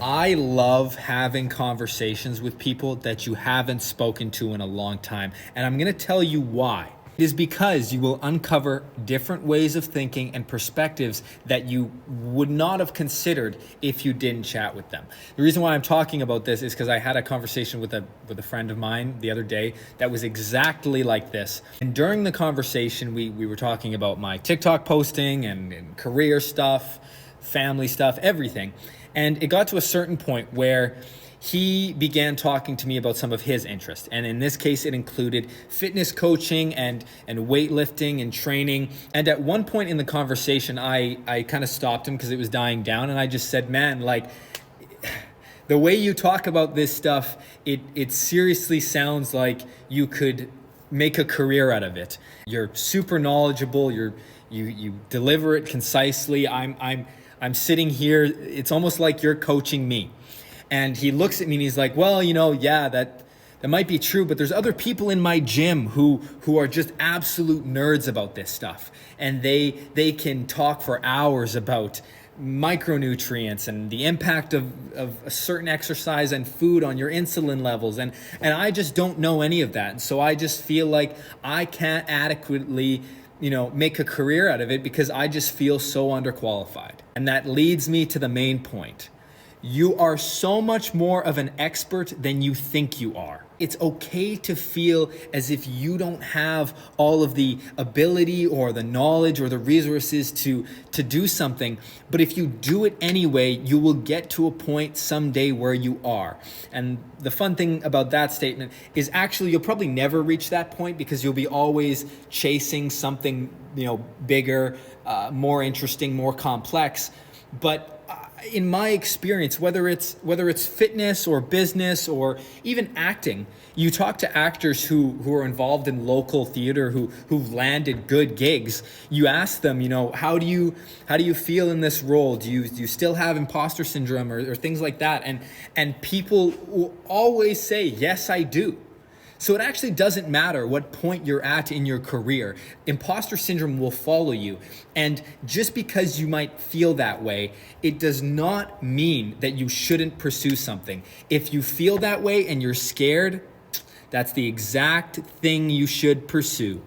I love having conversations with people that you haven't spoken to in a long time. And I'm going to tell you why. It is because you will uncover different ways of thinking and perspectives that you would not have considered if you didn't chat with them. The reason why I'm talking about this is because I had a conversation with a friend of mine the other day that was exactly like this. And during the conversation, we were talking about my TikTok posting and career stuff, family stuff, everything. And it got to a certain point where he began talking to me about some of his interests. And in this case, it included fitness coaching and weightlifting and training. And at one point in the conversation, I kind of stopped him because it was dying down. And I just said, man, like, the way you talk about this stuff, it seriously sounds like you could make a career out of it. You're super knowledgeable. You deliver it concisely. I'm sitting here. It's almost like you're coaching me. And he looks at me and he's like, well, yeah, that might be true, but there's other people in my gym who are just absolute nerds about this stuff. And they can talk for hours about micronutrients and the impact of a certain exercise and food on your insulin levels. And I just don't know any of that. And so I just feel like I can't adequately make a career out of it because I just feel so underqualified. And that leads me to the main point. You are so much more of an expert than you think you are. It's okay to feel as if you don't have all of the ability or the knowledge or the resources to do something. But if you do it anyway, you will get to a point someday where you are. And the fun thing about that statement is actually you'll probably never reach that point because you'll be always chasing something, bigger, more interesting, more complex. But in my experience, whether it's fitness or business or even acting, you talk to actors who are involved in local theater who've landed good gigs. You ask them, how do you feel in this role? Do you still have imposter syndrome or things like that? And people will always say, yes, I do. So it actually doesn't matter what point you're at in your career. Imposter syndrome will follow you. And just because you might feel that way, it does not mean that you shouldn't pursue something. If you feel that way and you're scared, that's the exact thing you should pursue.